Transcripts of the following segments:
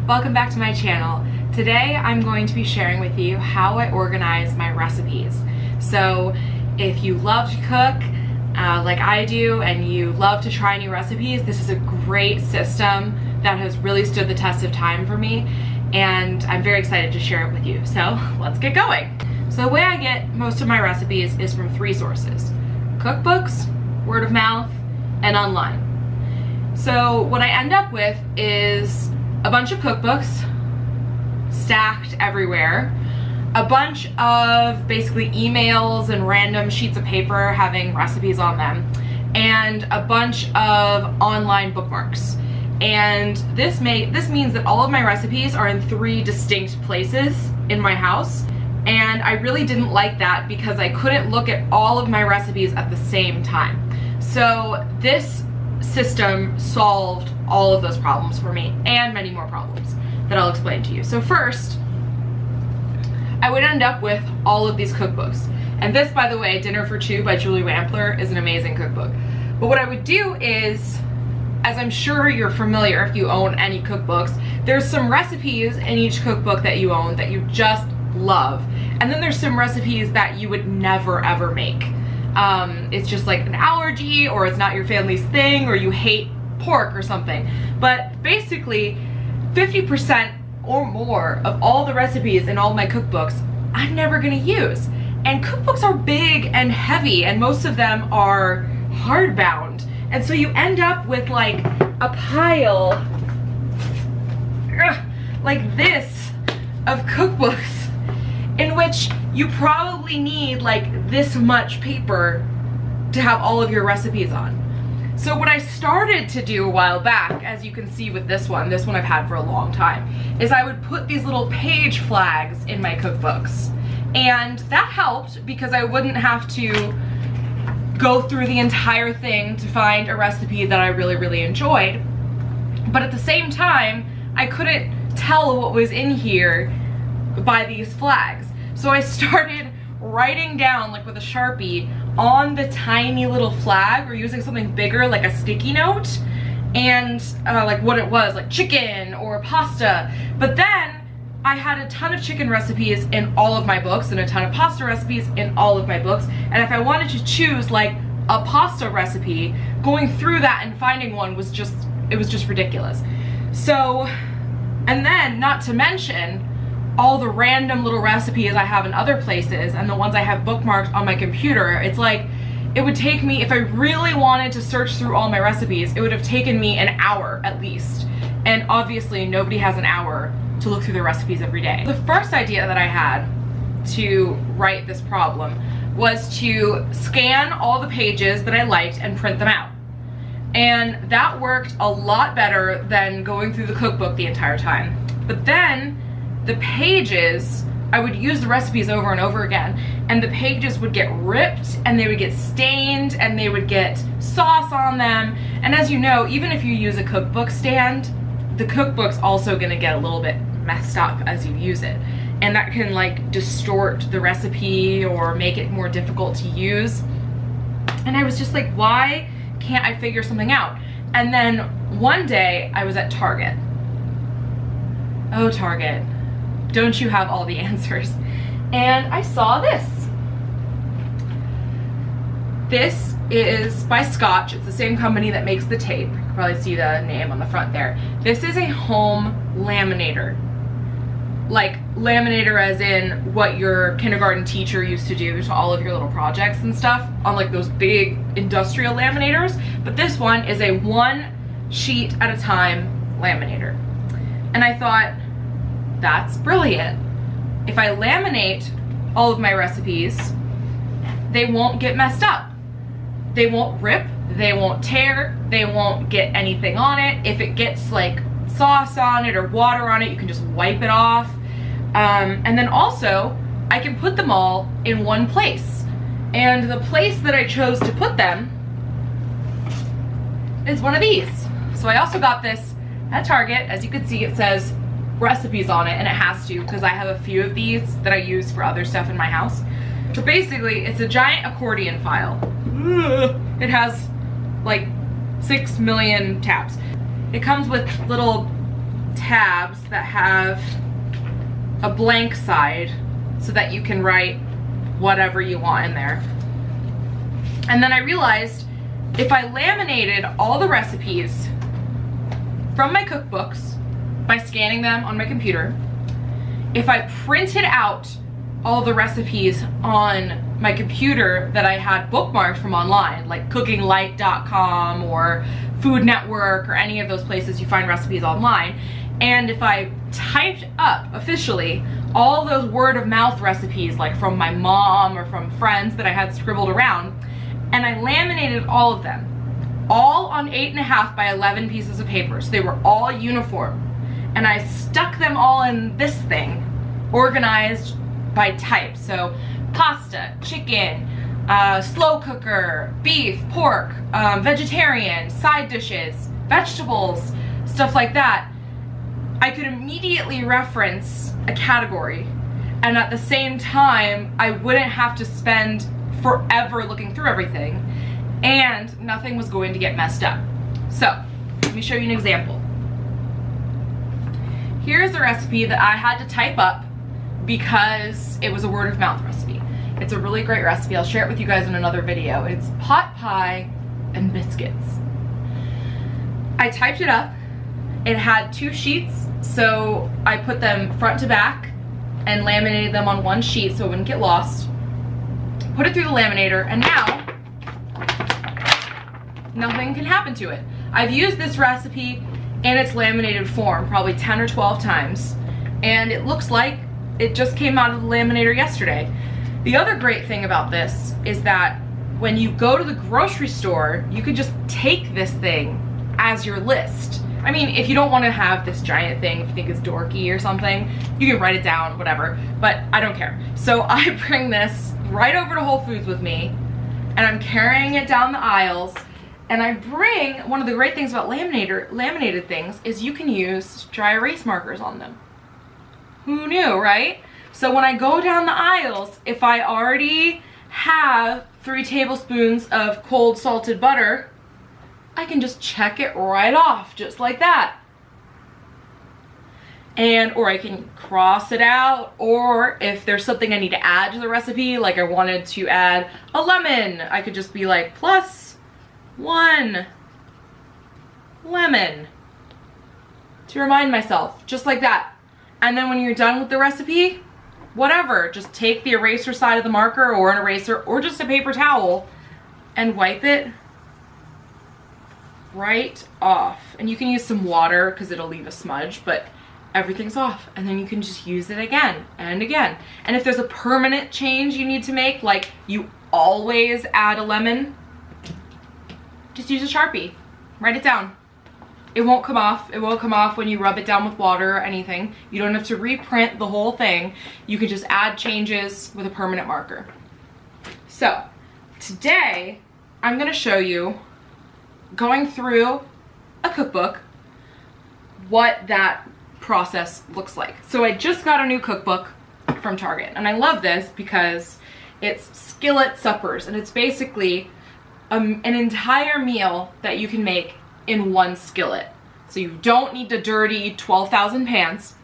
Welcome back to my channel. Today I'm going to be sharing with you how I organize my recipes. So if you love to cook like I do and you love to try new recipes, this is a great system that has really stood the test of time for me, and I'm very excited to share it with you. So let's get going. So the way I get most of my recipes is from three sources: cookbooks, word of mouth, and online. So what I end up with is a bunch of cookbooks stacked everywhere, a bunch of basically emails and random sheets of paper having recipes on them, and a bunch of online bookmarks. And this means that all of my recipes are in three distinct places in my house, and I really didn't like that because I couldn't look at all of my recipes at the same time. So this system solved all of those problems for me, and many more problems that I'll explain to you. So first, I would end up with all of these cookbooks. And this, by the way, Dinner for Two by Julie Wampler, is an amazing cookbook. But what I would do is, as I'm sure you're familiar if you own any cookbooks, there's some recipes in each cookbook that you own that you just love. And then there's some recipes that you would never ever make. It's just like an allergy, or it's not your family's thing, or you hate pork or something. But basically 50% or more of all the recipes in all my cookbooks I'm never gonna use. And cookbooks are big and heavy, and most of them are hardbound. And so you end up with like a pile like this of cookbooks, in which you probably need like this much paper to have all of your recipes on. So what I started to do a while back, as you can see with this one I've had for a long time, is I would put these little page flags in my cookbooks. And that helped because I wouldn't have to go through the entire thing to find a recipe that I really enjoyed. But at the same time, I couldn't tell what was in here by these flags. So I started writing down, like with a Sharpie, on the tiny little flag, or using something bigger like a sticky note, and like what it was, like chicken or pasta. But then I had a ton of chicken recipes in all of my books and a ton of pasta recipes in all of my books, and if I wanted to choose like a pasta recipe, going through that and finding one was just, it was just ridiculous. So, and then not to mention all the random little recipes I have in other places and the ones I have bookmarked on my computer. It's like, it would take me, if I really wanted to search through all my recipes, it would have taken me an hour at least. And obviously nobody has an hour to look through their recipes every day. The first idea that I had to write this problem was to scan all the pages that I liked and print them out. And that worked a lot better than going through the cookbook the entire time. But then the pages, I would use the recipes over and over again, and the pages would get ripped and they would get stained and they would get sauce on them. And as you know, even if you use a cookbook stand, the cookbook's also gonna get a little bit messed up as you use it. And that can like distort the recipe or make it more difficult to use. And I was just like, why can't I figure something out? And then one day I was at Target. Oh, Target, don't you have all the answers? And I saw this. This is by Scotch. It's the same company that makes the tape. You can probably see the name on the front there. This is a home laminator. Like laminator as in what your kindergarten teacher used to do to all of your little projects and stuff on like those big industrial laminators. But this one is a one sheet at a time laminator. And I thought, that's brilliant. If I laminate all of my recipes, they won't get messed up. They won't rip, they won't tear, they won't get anything on it. If it gets like sauce on it or water on it, you can just wipe it off. And then also, I can put them all in one place. And the place that I chose to put them is one of these. So I also got this at Target. As you can see, it says recipes on it, and it has to because I have a few of these that I use for other stuff in my house. But basically, it's a giant accordion file. It has like 6 million tabs. It comes with little tabs that have a blank side so that you can write whatever you want in there. And then I realized if I laminated all the recipes from my cookbooks by scanning them on my computer, if I printed out all the recipes on my computer that I had bookmarked from online, like cookinglight.com or Food Network or any of those places you find recipes online, and if I typed up officially all those word of mouth recipes, like from my mom or from friends that I had scribbled around, and I laminated all of them, all on 8.5 by 11 pieces of paper, so they were all uniform, and I stuck them all in this thing, organized by type. So pasta, chicken, slow cooker, beef, pork, vegetarian, side dishes, vegetables, stuff like that. I could immediately reference a category, and at the same time I wouldn't have to spend forever looking through everything, and nothing was going to get messed up. So let me show you an example. Here's a recipe that I had to type up because it was a word of mouth recipe. It's a really great recipe. I'll share it with you guys in another video. It's pot pie and biscuits. I typed it up. It had 2 sheets, so I put them front to back and laminated them on one sheet so it wouldn't get lost. Put it through the laminator, and now nothing can happen to it. I've used this recipe in its laminated form probably 10 or 12 times, and it looks like it just came out of the laminator yesterday. The other great thing about this is that when you go to the grocery store, you could just take this thing as your list. I mean, if you don't want to have this giant thing, if you think it's dorky or something, you can write it down, whatever, but I don't care. So I bring this right over to Whole Foods with me, and I'm carrying it down the aisles, and I bring, one of the great things about laminated things is you can use dry erase markers on them. Who knew, right? So when I go down the aisles, if I already have 3 tablespoons of cold salted butter, I can just check it right off, just like that. Or I can cross it out, or if there's something I need to add to the recipe, like I wanted to add a lemon, I could just be like, +1 lemon, to remind myself, just like that. And then when you're done with the recipe, whatever, just take the eraser side of the marker or an eraser or just a paper towel and wipe it right off. And you can use some water because it'll leave a smudge, but everything's off, and then you can just use it again and again. And if there's a permanent change you need to make, like you always add a lemon, just use a Sharpie, write it down. It won't come off. It won't come off when you rub it down with water or anything. You don't have to reprint the whole thing. You can just add changes with a permanent marker. So today I'm gonna show you, going through a cookbook, what that process looks like. So I just got a new cookbook from Target, and I love this because it's skillet suppers, and it's basically an entire meal that you can make in one skillet. So you don't need to dirty 12,000 pans.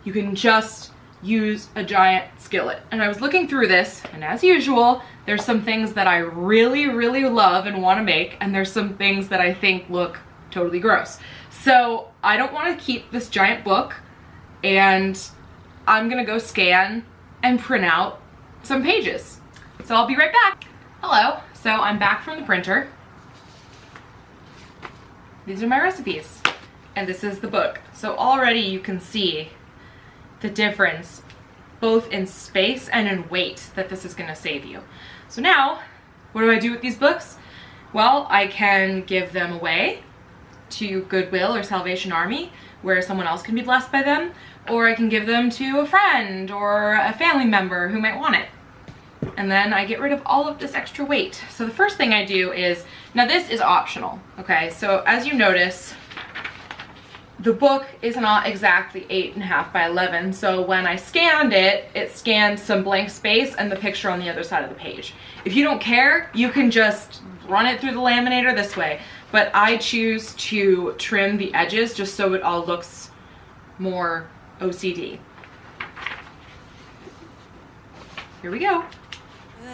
You can just use a giant skillet. And I was looking through this, and as usual, there's some things that I really, really love and want to make, and there's some things that I think look totally gross. So I don't want to keep this giant book, and I'm gonna go scan and print out some pages. So I'll be right back. Hello, so I'm back from the printer. These are my recipes, and this is the book. So already you can see the difference both in space and in weight that this is gonna save you. So now, what do I do with these books? Well, I can give them away to Goodwill or Salvation Army, where someone else can be blessed by them, or I can give them to a friend or a family member who might want it. And then I get rid of all of this extra weight. So the first thing I do is, now this is optional, okay? So as you notice, the book is not exactly 8.5 by 11, so when I scanned it, it scanned some blank space and the picture on the other side of the page. If you don't care, you can just run it through the laminator this way, but I choose to trim the edges just so it all looks more OCD. Here we go.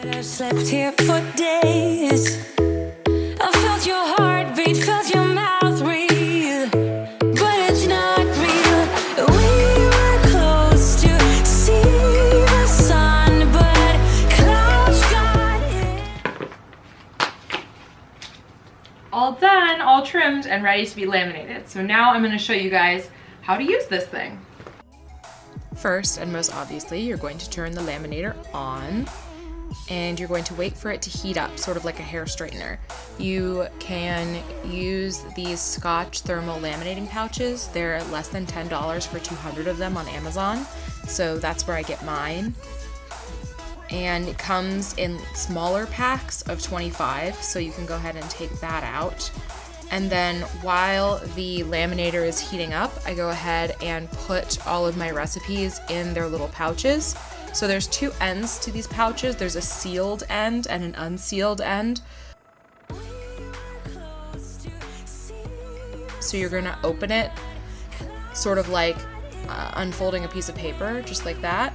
I've slept here for days. I felt your heartbeat, felt your mouth breathe, but it's not real. We were close to see the sun, but clouds got in. All done, all trimmed and ready to be laminated. So now I'm going to show you guys how to use this thing. First, and most obviously, you're going to turn the laminator on and you're going to wait for it to heat up, sort of like a hair straightener. You can use these Scotch thermal laminating pouches. They're less than $10 for 200 of them on Amazon, so that's where I get mine. And it comes in smaller packs of 25, so you can go ahead and take that out. And then while the laminator is heating up, I go ahead and put all of my recipes in their little pouches. So there's two ends to these pouches. There's a sealed end and an unsealed end. So you're gonna open it sort of like unfolding a piece of paper, just like that.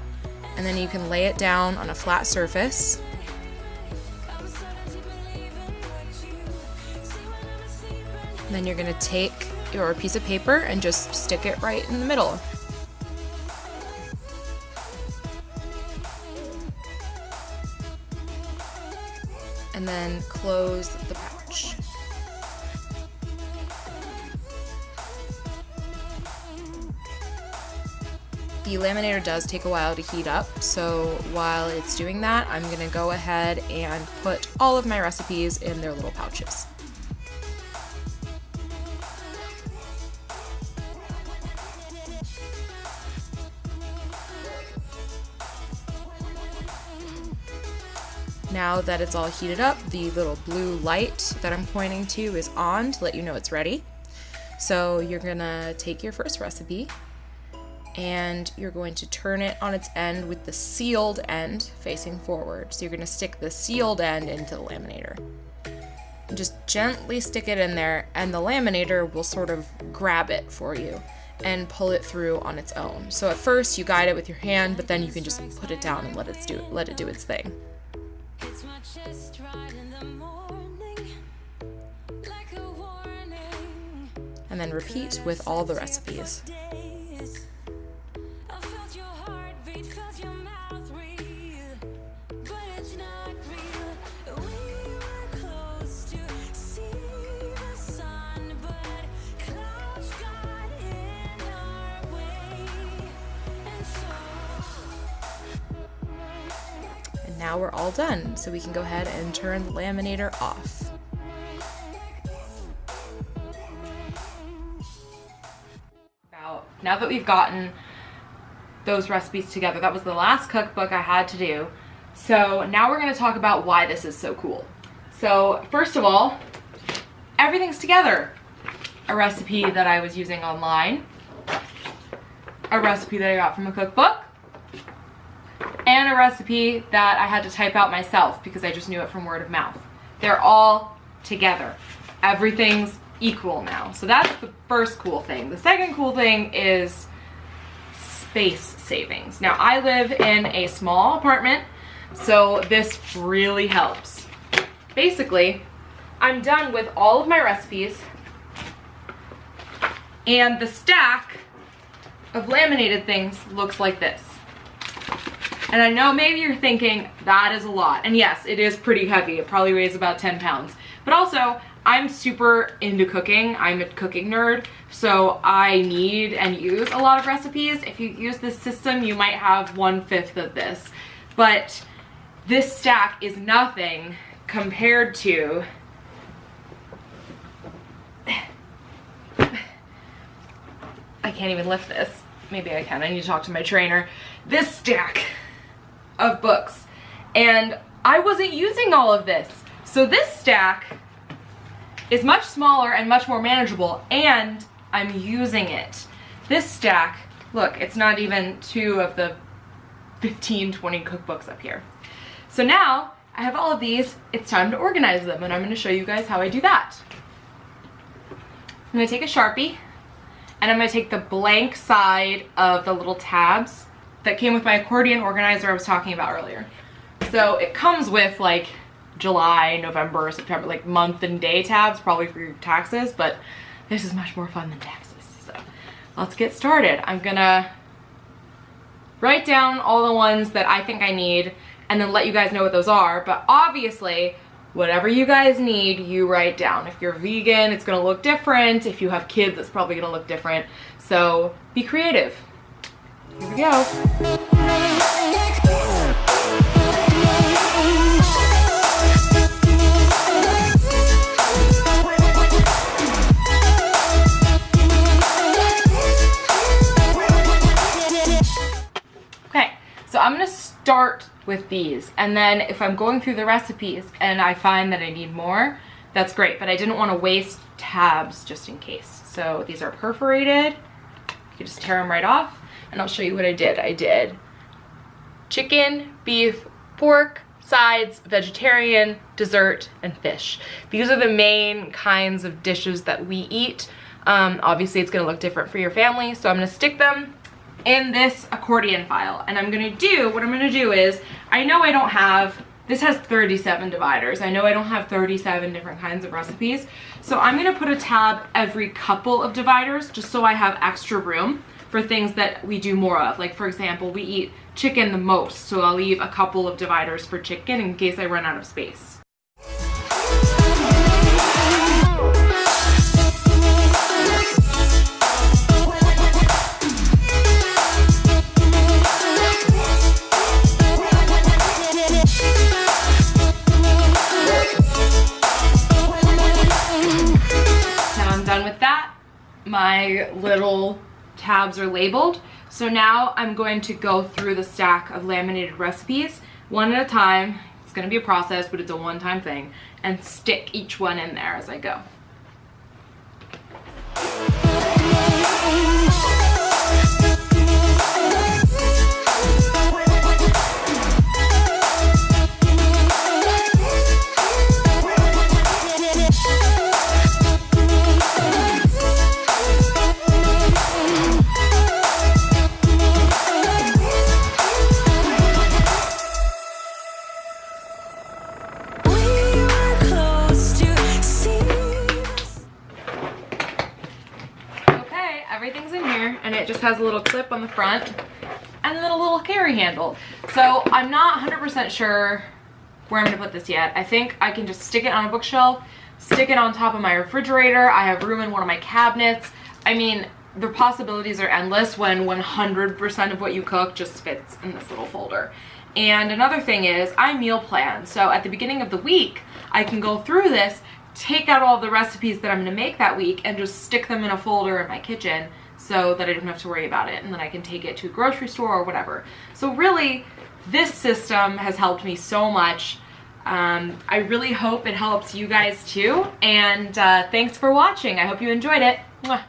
And then you can lay it down on a flat surface. And then you're gonna take your piece of paper and just stick it right in the middle. And then close the pouch. The laminator does take a while to heat up, so while it's doing that, I'm gonna go ahead and put all of my recipes in their little pouches. Now that it's all heated up, the little blue light that I'm pointing to is on to let you know it's ready. So you're gonna take your first recipe and you're going to turn it on its end with the sealed end facing forward. So you're gonna stick the sealed end into the laminator. And just gently stick it in there and the laminator will sort of grab it for you and pull it through on its own. So at first you guide it with your hand, but then you can just put it down and let it do its thing. It's my chest right in the morning, like a warning. And then repeat with all the recipes. I felt your heartbeat, felt your mouth breathe, but it's not real. We were close to see the sun, but clouds got in our way, and so. And now we're all done, so we can go ahead and turn the laminator off. Now that we've gotten those recipes together, that was the last cookbook I had to do. So now we're going to talk about why this is so cool. So first of all, everything's together. A recipe that I was using online, a recipe that I got from a cookbook, and a recipe that I had to type out myself because I just knew it from word of mouth. They're all together. Everything's equal now. So that's the first cool thing. The second cool thing is space savings. Now I live in a small apartment, so this really helps. Basically, I'm done with all of my recipes and the stack of laminated things looks like this. And I know maybe you're thinking that is a lot, and yes, it is pretty heavy. It probably weighs about 10 pounds. But also, I'm super into cooking. I'm a cooking nerd, so I need and use a lot of recipes. If you use this system, you might have 1/5 of this. But this stack is nothing compared to I can't even lift this. Maybe I can. I need to talk to my trainer. This stack of books. And I wasn't using all of this. So this stack is much smaller and much more manageable, and I'm using it. This stack, look, it's not even 2 of the 15, 20 cookbooks up here. So now I have all of these. It's time to organize them, and I'm going to show you guys how I do that. I'm going to take a Sharpie, and I'm gonna take the blank side of the little tabs that came with my accordion organizer I was talking about earlier. So it comes with like July, November, September, like month and day tabs, probably for your taxes, but this is much more fun than taxes. So let's get started. I'm gonna write down all the ones that I think I need and then let you guys know what those are. But obviously, whatever you guys need, you write down. If you're vegan, it's gonna look different. If you have kids, it's probably gonna look different. So be creative. Here we go. So I'm gonna start with these, and then if I'm going through the recipes and I find that I need more, that's great, but I didn't want to waste tabs just in case. So these are perforated. You can just tear them right off, and I'll show you what I did. I did chicken, beef, pork, sides, vegetarian, dessert, and fish. These are the main kinds of dishes that we eat. Obviously it's gonna look different for your family, so I'm gonna stick them in this accordion file, and what I'm gonna do is, I know I don't have, this has 37 dividers. I know I don't have 37 different kinds of recipes, so I'm gonna put a tab every couple of dividers just so I have extra room for things that we do more of. Like for example, we eat chicken the most, so I'll leave a couple of dividers for chicken in case I run out of space. My little tabs are labeled. So now I'm going to go through the stack of laminated recipes one at a time. It's going to be a process, but it's a one-time thing, and stick each one in there as I go. Everything's in here, and it just has a little clip on the front and then a little carry handle. So I'm not 100% sure where I'm gonna put this yet. I think I can just stick it on a bookshelf, stick it on top of my refrigerator. I have room in one of my cabinets. I mean, the possibilities are endless when 100% of what you cook just fits in this little folder. And another thing is, I meal plan. So at the beginning of the week, I can go through this, take out all the recipes that I'm gonna make that week, and just stick them in a folder in my kitchen so that I don't have to worry about it, and then I can take it to a grocery store or whatever. So really, this system has helped me so much. I really hope it helps you guys too, and thanks for watching. I hope you enjoyed it. Mwah.